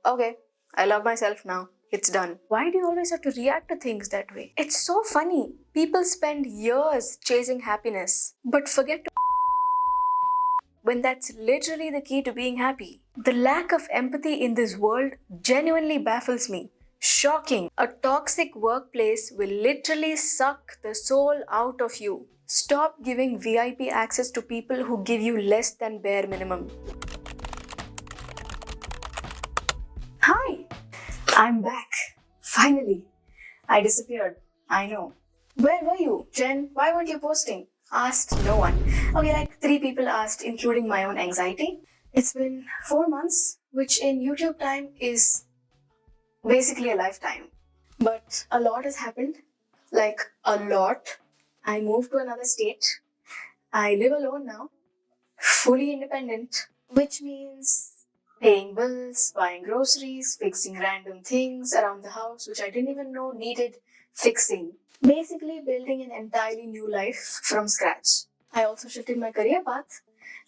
Okay, I love myself now. It's done. Why do you always have to react to things that way? It's so funny. People spend years chasing happiness, but forget to when that's literally the key to being happy. The lack of empathy in this world genuinely baffles me. Shocking. A toxic workplace will literally suck the soul out of you. Stop giving VIP access to people who give you less than bare minimum. Hi, I'm back. Finally. I disappeared. I know. Where were you? Jen, why weren't you posting? Asked no one. Okay, like 3 people asked, including my own anxiety. It's been 4 months, which in YouTube time is basically a lifetime. But a lot has happened. Like a lot. I moved to another state. I live alone now, fully independent, which means paying bills, buying groceries, fixing random things around the house which I didn't even know needed fixing. Basically, building an entirely new life from scratch. I also shifted my career path.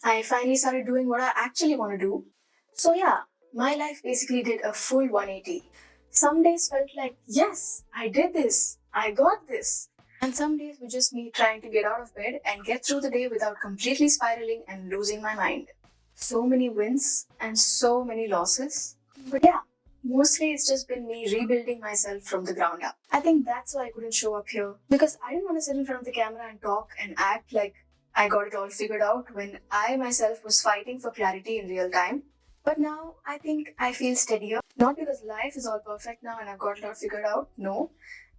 I finally started doing what I actually want to do. So, yeah, my life basically did a full 180. Some days felt like, yes, I did this, I got this. And some days were just me trying to get out of bed and get through the day without completely spiraling and losing my mind. So many wins and so many losses. But yeah, mostly it's just been me rebuilding myself from the ground up. I think that's why I couldn't show up here. Because I didn't want to sit in front of the camera and talk and act like I got it all figured out when I myself was fighting for clarity in real time. But now I think I feel steadier. Not because life is all perfect now and I've got it all figured out, no.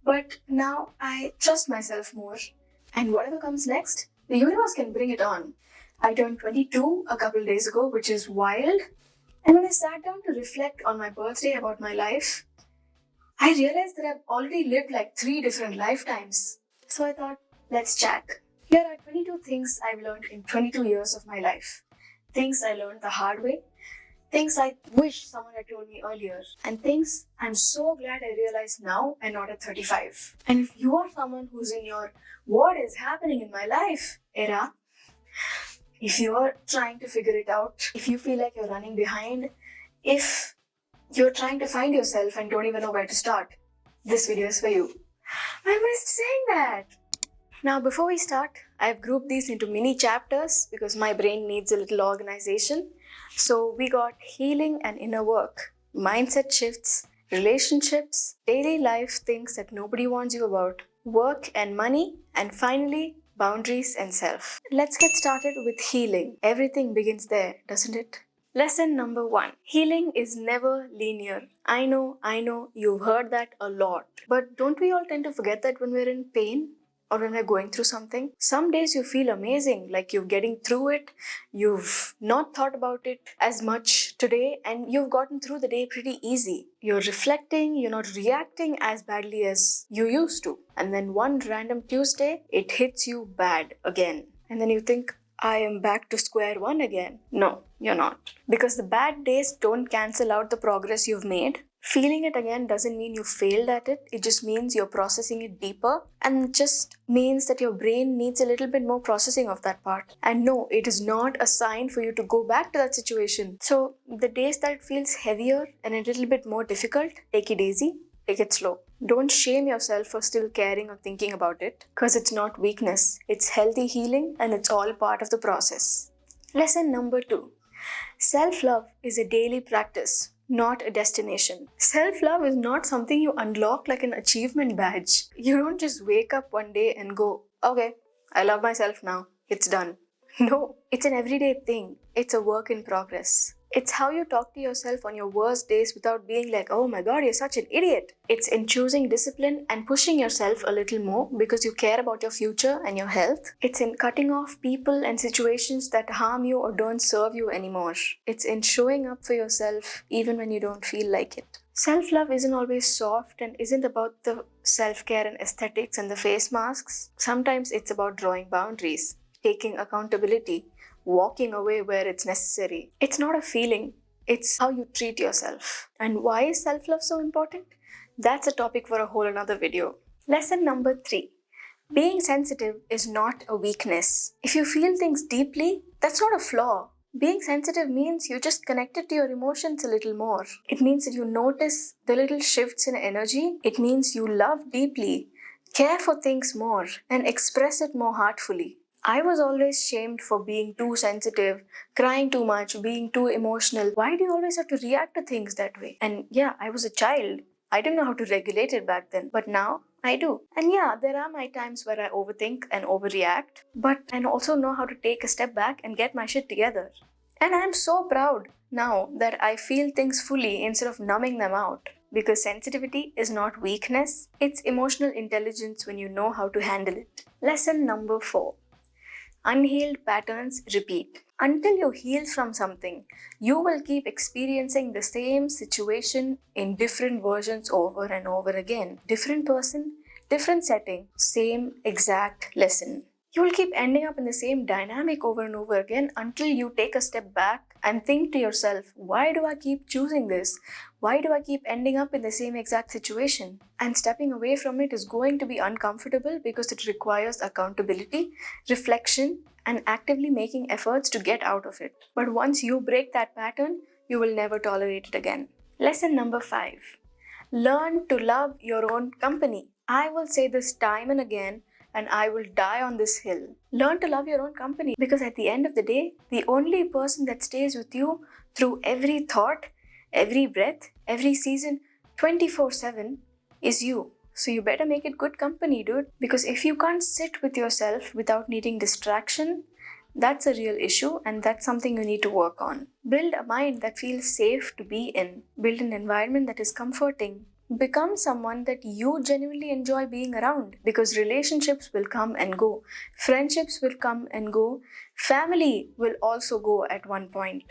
But now I trust myself more. And whatever comes next, the universe can bring it on. I turned 22 a couple days ago, which is wild. And when I sat down to reflect on my birthday about my life, I realized that I've already lived like 3 different lifetimes. So I thought, let's chat. Here are 22 things I've learned in 22 years of my life. Things I learned the hard way. Things I wish someone had told me earlier. And things I'm so glad I realized now and not at 35. And if you are someone who's in your what is happening in my life era, if you're trying to figure it out, if you feel like you're running behind, if you're trying to find yourself and don't even know where to start, this video is for you. I missed saying that. Now, before we start, I've grouped these into mini chapters because my brain needs a little organization. So we got healing and inner work, mindset shifts, relationships, daily life things that nobody warns you about, work and money, and finally, boundaries and self. Let's get started with healing. Everything begins there, doesn't it? Lesson number 1. Healing is never linear. I know, you've heard that a lot. But don't we all tend to forget that when we're in pain? Or when we're going through something? Some days you feel amazing, like you're getting through it. You've not thought about it as much today and you've gotten through the day pretty easy. You're reflecting, you're not reacting as badly as you used to. And then one random Tuesday, it hits you bad again. And then you think, I am back to square one again. No, you're not. Because the bad days don't cancel out the progress you've made. Feeling it again doesn't mean you failed at it. It just means you're processing it deeper and just means that your brain needs a little bit more processing of that part. And no, it is not a sign for you to go back to that situation. So the days that it feels heavier and a little bit more difficult, take it easy, take it slow. Don't shame yourself for still caring or thinking about it because it's not weakness. It's healthy healing and it's all part of the process. Lesson number 2. Self-love is a daily practice, not a destination. Self-love is not something you unlock like an achievement badge. You don't just wake up one day and go, okay, I love myself now, it's done. No, it's an everyday thing. It's a work in progress. It's how you talk to yourself on your worst days without being like, oh my god, you're such an idiot. It's in choosing discipline and pushing yourself a little more because you care about your future and your health. It's in cutting off people and situations that harm you or don't serve you anymore. It's in showing up for yourself even when you don't feel like it. Self-love isn't always soft and isn't about the self-care and aesthetics and the face masks. Sometimes it's about drawing boundaries, taking accountability, walking away where it's necessary. It's not a feeling, it's how you treat yourself. And why is self-love so important? That's a topic for a whole another video. Lesson number 3. Being sensitive is not a weakness. If you feel things deeply, that's not a flaw. Being sensitive means you just connected to your emotions a little more. It means that you notice the little shifts in energy. It means you love deeply, care for things more, and express it more heartfully. I was always shamed for being too sensitive, crying too much, being too emotional. Why do you always have to react to things that way? And yeah, I was a child. I didn't know how to regulate it back then, but now I do. And yeah, there are my times where I overthink and overreact, but I also know how to take a step back and get my shit together. And I'm so proud now that I feel things fully instead of numbing them out. Because sensitivity is not weakness, it's emotional intelligence when you know how to handle it. Lesson number 4. Unhealed patterns repeat. Until you heal from something, you will keep experiencing the same situation in different versions over and over again. Different person, different setting, same exact lesson. You will keep ending up in the same dynamic over and over again until you take a step back and think to yourself, why do I keep choosing this? Why do I keep ending up in the same exact situation? And stepping away from it is going to be uncomfortable because it requires accountability, reflection, and actively making efforts to get out of it. But once you break that pattern, you will never tolerate it again. Lesson number 5. Learn to love your own company. I will say this time and again, and I will die on this hill. Learn to love your own company because at the end of the day, the only person that stays with you through every thought, every breath, every season, 24/7 is you. So you better make it good company, dude. Because if you can't sit with yourself without needing distraction, that's a real issue and that's something you need to work on. Build a mind that feels safe to be in. Build an environment that is comforting. Become someone that you genuinely enjoy being around because relationships will come and go. Friendships will come and go. Family will also go at one point.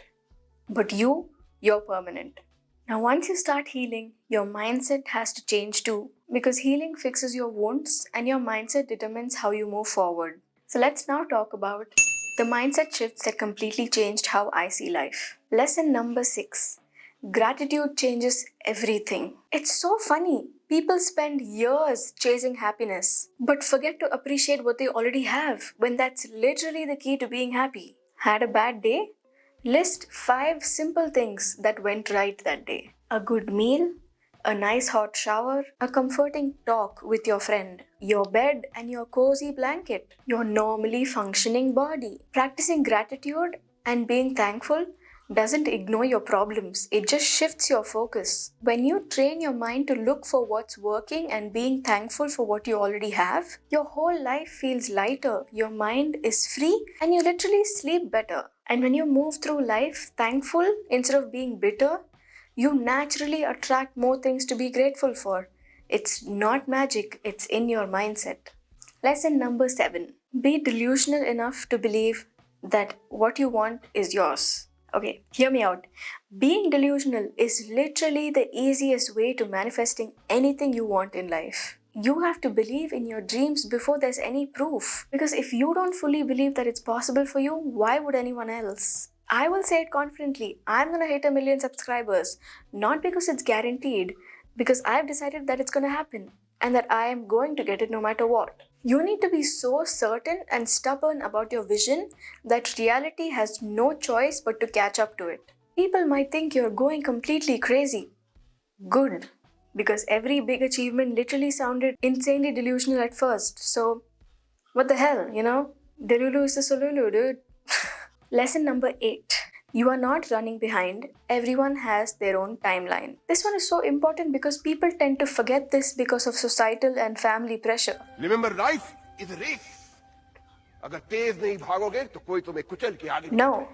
But you're permanent. Now, once you start healing, your mindset has to change too because healing fixes your wounds and your mindset determines how you move forward. So, let's now talk about the mindset shifts that completely changed how I see life. Lesson number 6. Gratitude changes everything. It's so funny. People spend years chasing happiness, but forget to appreciate what they already have when that's literally the key to being happy. Had a bad day? List 5 simple things that went right that day. A good meal, a nice hot shower, a comforting talk with your friend, your bed and your cozy blanket, your normally functioning body. Practicing gratitude and being thankful doesn't ignore your problems, it just shifts your focus. When you train your mind to look for what's working and being thankful for what you already have, your whole life feels lighter, your mind is free, and you literally sleep better. And when you move through life thankful instead of being bitter, you naturally attract more things to be grateful for. It's not magic, it's in your mindset. Lesson number 7. Be delusional enough to believe that what you want is yours. Okay, hear me out. Being delusional is literally the easiest way to manifesting anything you want in life. You have to believe in your dreams before there's any proof. Because if you don't fully believe that it's possible for you, why would anyone else? I will say it confidently, I'm gonna hit 1,000,000 subscribers. Not because it's guaranteed, because I've decided that it's gonna happen and that I am going to get it no matter what. You need to be so certain and stubborn about your vision that reality has no choice but to catch up to it. People might think you're going completely crazy. Good, because every big achievement literally sounded insanely delusional at first. So, what the hell, you know? Delulu is the solulu, dude. Lesson number 8. You are not running behind. Everyone has their own timeline. This one is so important because people tend to forget this because of societal and family pressure. Remember, life is a race. अगर तेज नहीं भागोगे तो कोई तुम्हें कुचल के आगे. No.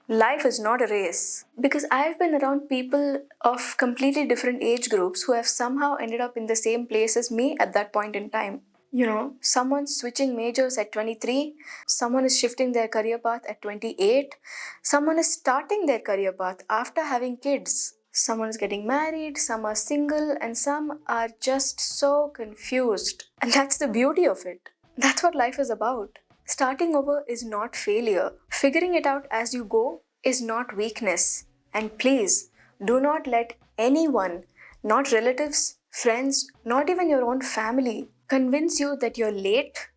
Life is not a race. Because I've been around people of completely different age groups who have somehow ended up in the same place as me at that point in time. You know, someone's switching majors at 23, someone is shifting their career path at 28, someone is starting their career path after having kids, someone is getting married, some are single, and some are just so confused. And that's the beauty of it. That's what life is about. Starting over is not failure. Figuring it out as you go is not weakness. And please, do not let anyone, not relatives, friends, not even your own family, convince you that you're late,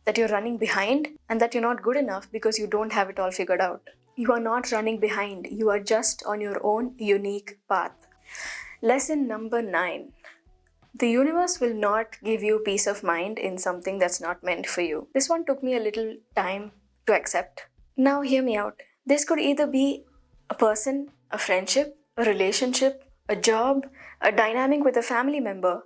that you're running behind, and that you're not good enough because you don't have it all figured out. You are not running behind. You are just on your own unique path. Lesson number 9. The universe will not give you peace of mind in something that's not meant for you. This one took me a little time to accept. Now, hear me out. This could either be a person, a friendship, a relationship, a job, a dynamic with a family member,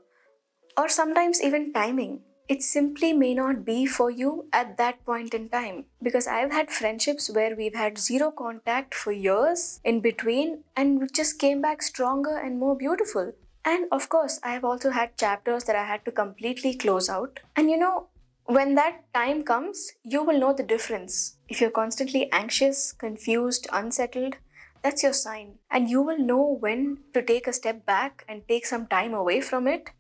or sometimes even timing. It simply may not be for you at that point in time. Because I've had friendships where we've had zero contact for years in between and we just came back stronger and more beautiful. And of course, I have also had chapters that I had to completely close out. And when that time comes, you will know the difference. If you're constantly anxious, confused, unsettled, that's your sign. And you will know when to take a step back and take some time away from it,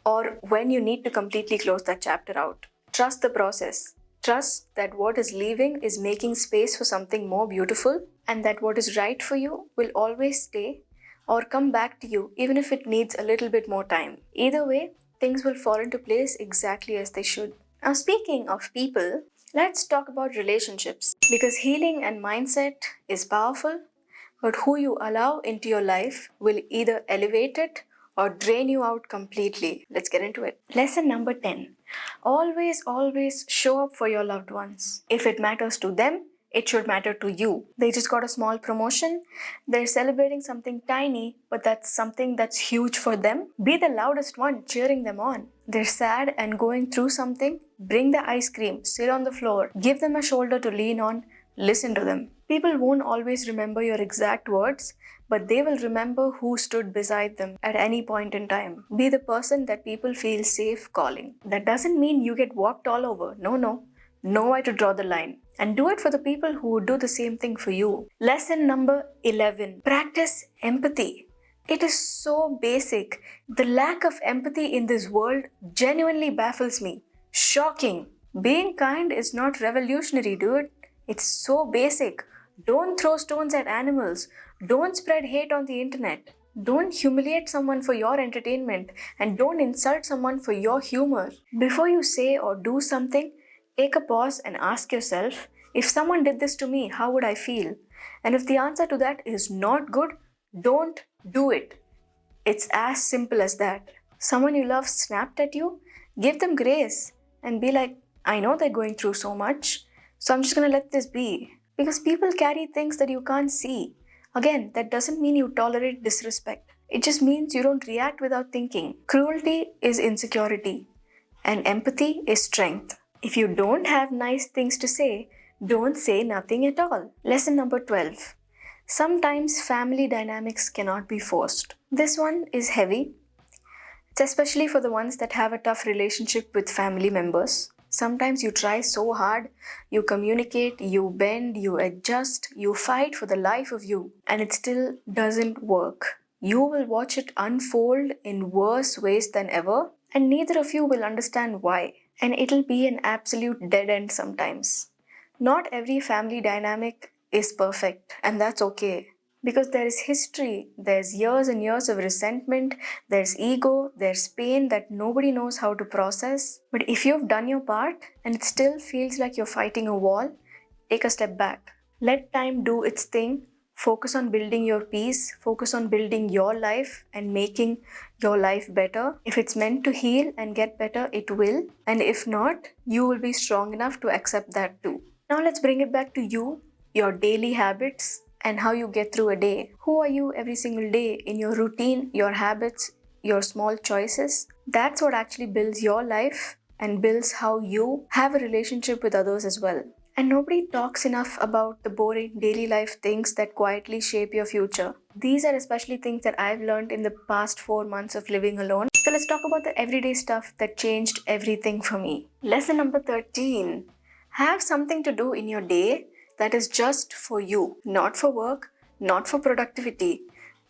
or when you need to completely close that chapter out. Trust the process. Trust that what is leaving is making space for something more beautiful, and that what is right for you will always stay or come back to you even if it needs a little bit more time. Either way, things will fall into place exactly as they should. Now, speaking of people, let's talk about relationships, because healing and mindset is powerful, but who you allow into your life will either elevate it or drain you out completely. Let's get into it. Lesson number 10. Always show up for your loved ones. If it matters to them, it should matter to you. They just got a small promotion. They're celebrating something tiny, but that's something that's huge for them. Be the loudest one cheering them on. They're sad and going through something. Bring the ice cream, sit on the floor, give them a shoulder to lean on, listen to them. People won't always remember your exact words, but they will remember who stood beside them at any point in time. Be the person that people feel safe calling. That doesn't mean you get walked all over. No. Know where to draw the line. And do it for the people who would do the same thing for you. Lesson number 11. Practice empathy. It is so basic. The lack of empathy in this world genuinely baffles me. Shocking. Being kind is not revolutionary, dude. It's so basic. Don't throw stones at animals. Don't spread hate on the internet. Don't humiliate someone for your entertainment, and don't insult someone for your humor. Before you say or do something, take a pause and ask yourself, if someone did this to me, how would I feel? And if the answer to that is not good, don't do it. It's as simple as that. Someone you love snapped at you, give them grace and be like, I know they're going through so much, so I'm just gonna let this be. Because people carry things that you can't see. Again, that doesn't mean you tolerate disrespect. It just means you don't react without thinking. Cruelty is insecurity, and empathy is strength. If you don't have nice things to say, don't say nothing at all. Lesson number 12. Sometimes family dynamics cannot be forced. This one is heavy. It's especially for the ones that have a tough relationship with family members. Sometimes you try so hard, you communicate, you bend, you adjust, you fight for the life of you, and it still doesn't work. You will watch it unfold in worse ways than ever, and neither of you will understand why. And it'll be an absolute dead end sometimes. Not every family dynamic is perfect, and that's okay. Because there is history, there's years and years of resentment, there's ego, there's pain that nobody knows how to process. But if you've done your part and it still feels like you're fighting a wall, take a step back. Let time do its thing. Focus on building your peace, focus on building your life and making your life better. If it's meant to heal and get better, it will. And if not, you will be strong enough to accept that too. Now let's bring it back to you, your daily habits, and how you get through a day. Who are you every single day in your routine, your habits, your small choices? That's what actually builds your life and builds how you have a relationship with others as well. And nobody talks enough about the boring daily life things that quietly shape your future. These are especially things that I've learned in the past 4 months of living alone. So let's talk about the everyday stuff that changed everything for me. Lesson number 13. Have something to do in your day that is just for you, not for work, not for productivity,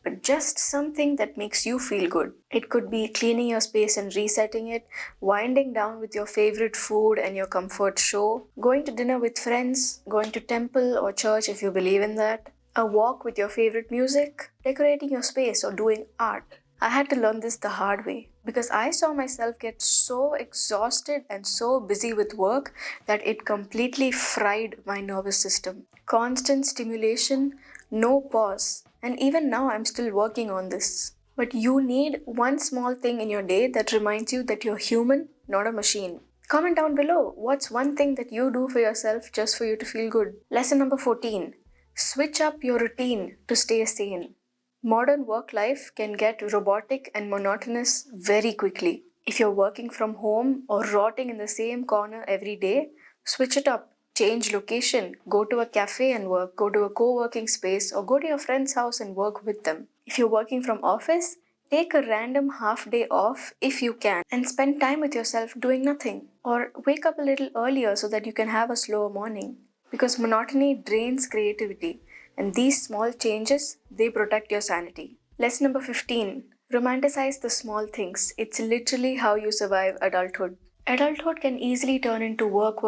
but just something that makes you feel good. It could be cleaning your space and resetting it, winding down with your favorite food and your comfort show, going to dinner with friends, going to temple or church if you believe in that, a walk with your favorite music, decorating your space or doing art. I had to learn this the hard way because I saw myself get so exhausted and so busy with work that it completely fried my nervous system. Constant stimulation, no pause, and even now I'm still working on this. But you need one small thing in your day that reminds you that you're human, not a machine. Comment down below what's one thing that you do for yourself just for you to feel good. Lesson number 14. Switch up your routine to stay sane. Modern work life can get robotic and monotonous very quickly. If you're working from home or rotting in the same corner every day, switch it up. Change location, go to a cafe and work, go to a co-working space, or go to your friend's house and work with them. If you're working from office, take a random half day off if you can and spend time with yourself doing nothing. Or wake up a little earlier so that you can have a slower morning. Because monotony drains creativity, and these small changes, they protect your sanity. Lesson number 15. Romanticize the small things. It's literally how you survive adulthood. Adulthood can easily turn into work,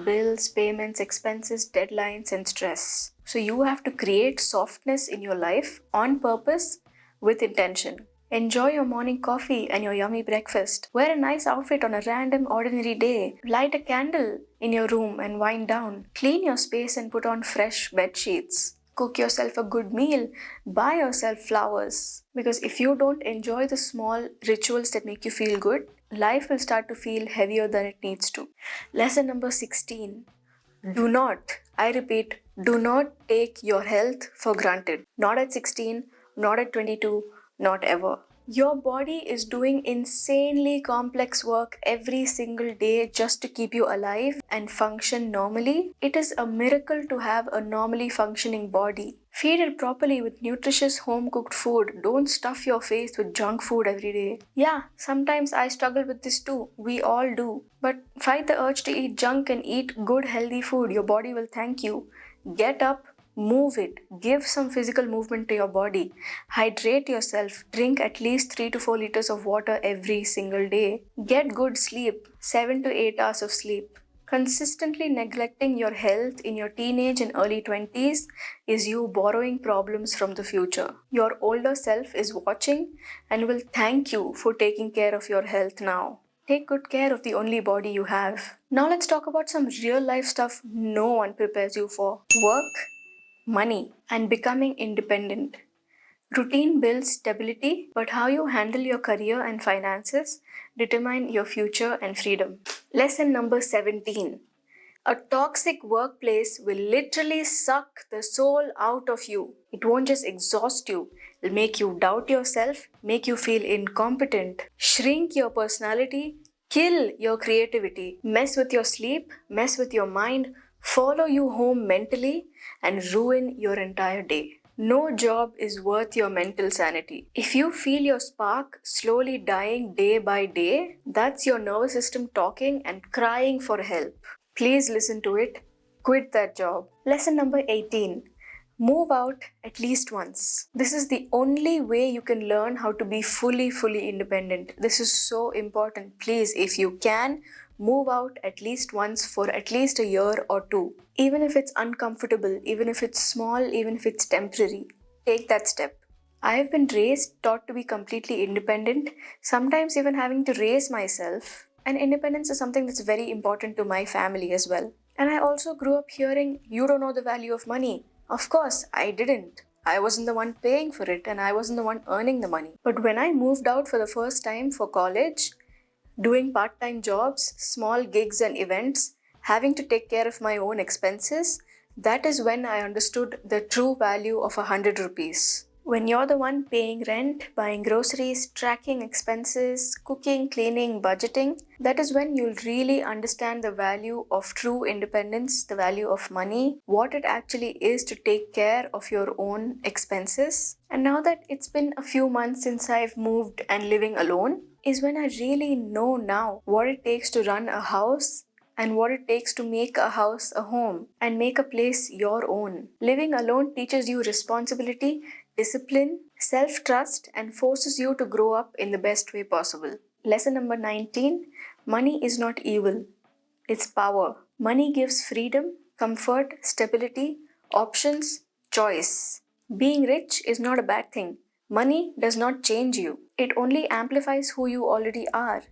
bills, payments, expenses, deadlines, and stress. So you have to create softness in your life on purpose with intention. Enjoy your morning coffee and your yummy breakfast. Wear a nice outfit on a random ordinary day. Light a candle in your room and wind down. Clean your space and put on fresh bed sheets. Cook yourself a good meal. Buy yourself flowers. Because if you don't enjoy the small rituals that make you feel good, life will start to feel heavier than it needs to. Lesson number 16. Do not, I repeat, do not take your health for granted. Not at 16, not at 22, not ever. Your body is doing insanely complex work every single day just to keep you alive and function normally. It is a miracle to have a normally functioning body. Feed it properly with nutritious home cooked food. Don't stuff your face with junk food every day. Yeah, sometimes I struggle with this too. We all do. But fight the urge to eat junk and eat good healthy food. Your body will thank you. Get up, move it. Give some physical movement to your body. Hydrate yourself. Drink at least 3 to 4 liters of water every single day. Get good sleep. 7 to 8 hours of sleep. Consistently neglecting your health in your teenage and early 20s is you borrowing problems from the future. Your older self is watching and will thank you for taking care of your health now. Take good care of the only body you have. Now let's talk about some real life stuff no one prepares you for. Work, money, and becoming independent. Routine builds stability, but how you handle your career and finances determine your future and freedom. Lesson number 17. A toxic workplace will literally suck the soul out of you. It won't just exhaust you, it'll make you doubt yourself, make you feel incompetent, shrink your personality, kill your creativity, mess with your sleep, mess with your mind, follow you home mentally, and ruin your entire day. No job is worth your mental sanity. If you feel your spark slowly dying day by day, that's your nervous system talking and crying for help. Please listen to it. Quit that job. Lesson number 18. Move out at least once. This is the only way you can learn how to be fully independent. This is so important. Please, if you can, move out at least once for at least a year or two. Even if it's uncomfortable, even if it's small, even if it's temporary, take that step. I have been raised, taught to be completely independent, sometimes even having to raise myself. And independence is something that's very important to my family as well. And I also grew up hearing, you don't know the value of money. Of course, I didn't. I wasn't the one paying for it and I wasn't the one earning the money. But when I moved out for the first time for college, doing part-time jobs, small gigs and events, having to take care of my own expenses, that is when I understood the true value of 100 rupees. When you're the one paying rent, buying groceries, tracking expenses, cooking, cleaning, budgeting, that is when you'll really understand the value of true independence, the value of money, what it actually is to take care of your own expenses. And now that it's been a few months since I've moved and living alone, is when I really know now what it takes to run a house and what it takes to make a house a home and make a place your own. Living alone teaches you responsibility, discipline, self-trust, and forces you to grow up in the best way possible. Lesson number 19. Money is not evil. It's power. Money gives freedom, comfort, stability, options, choice. Being rich is not a bad thing. Money does not change you. It only amplifies who you already are.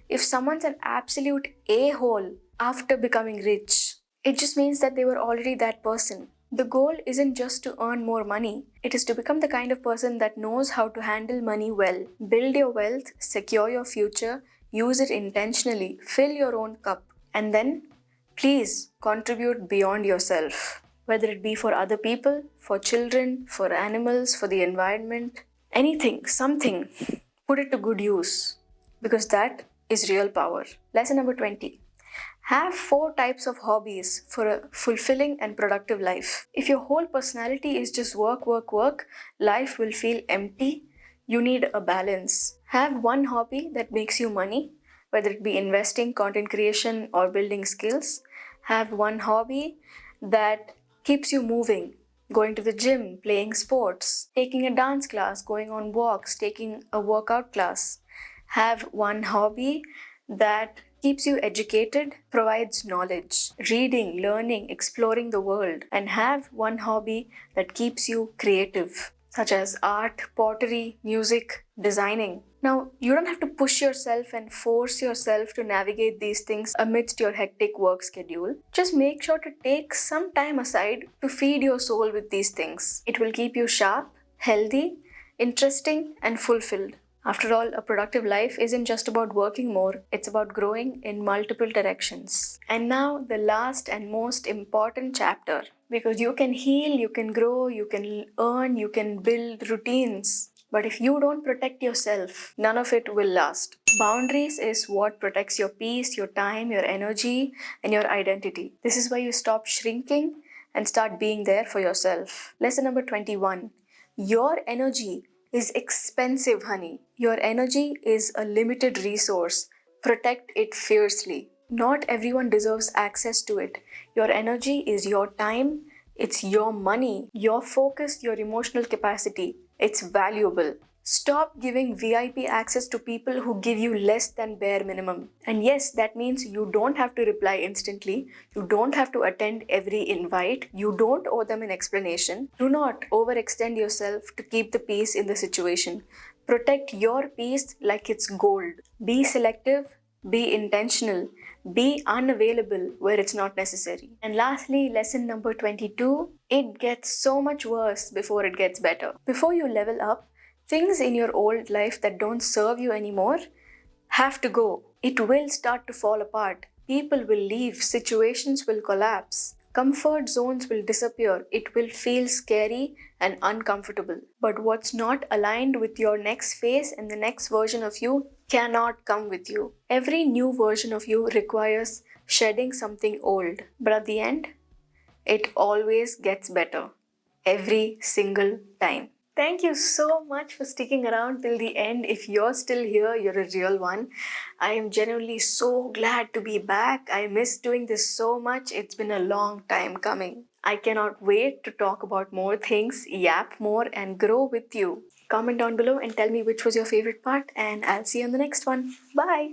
If someone's an absolute a-hole after becoming rich, it just means that they were already that person. The goal isn't just to earn more money, it is to become the kind of person that knows how to handle money well. Build your wealth, secure your future, use it intentionally, fill your own cup, and then please contribute beyond yourself. Whether it be for other people, for children, for animals, for the environment, anything, something, put it to good use because that is real power. Lesson number 20. Have 4 types of hobbies for a fulfilling and productive life. If your whole personality is just work, work, work, life will feel empty. You need a balance. Have one hobby that makes you money, whether it be investing, content creation, or building skills. Have one hobby that keeps you moving, going to the gym, playing sports, taking a dance class, going on walks, taking a workout class. Have one hobby that keeps you educated, provides knowledge, reading, learning, exploring the world, and have one hobby that keeps you creative, such as art, pottery, music, designing. Now, you don't have to push yourself and force yourself to navigate these things amidst your hectic work schedule. Just make sure to take some time aside to feed your soul with these things. It will keep you sharp, healthy, interesting, and fulfilled. After all, a productive life isn't just about working more, it's about growing in multiple directions. And now, the last and most important chapter. Because you can heal, you can grow, you can earn, you can build routines. But if you don't protect yourself, none of it will last. Boundaries is what protects your peace, your time, your energy, and your identity. This is why you stop shrinking and start being there for yourself. Lesson number 21. Your energy is expensive, honey. Your energy is a limited resource. Protect it fiercely. Not everyone deserves access to it. Your energy is your time, it's your money, your focus, your emotional capacity. It's valuable. Stop giving VIP access to people who give you less than bare minimum. And yes, that means you don't have to reply instantly. You don't have to attend every invite. You don't owe them an explanation. Do not overextend yourself to keep the peace in the situation. Protect your peace like it's gold. Be selective, be intentional, be unavailable where it's not necessary. And lastly, lesson number 22, it gets so much worse before it gets better. Before you level up, things in your old life that don't serve you anymore have to go. It will start to fall apart. People will leave, situations will collapse. Comfort zones will disappear. It will feel scary and uncomfortable. But what's not aligned with your next phase and the next version of you cannot come with you. Every new version of you requires shedding something old. But at the end, it always gets better. Every single time. Thank you so much for sticking around till the end. If you're still here, you're a real one. I am genuinely so glad to be back. I miss doing this so much. It's been a long time coming. I cannot wait to talk about more things, yap more, and grow with you. Comment down below and tell me which was your favorite part, and I'll see you on the next one. Bye!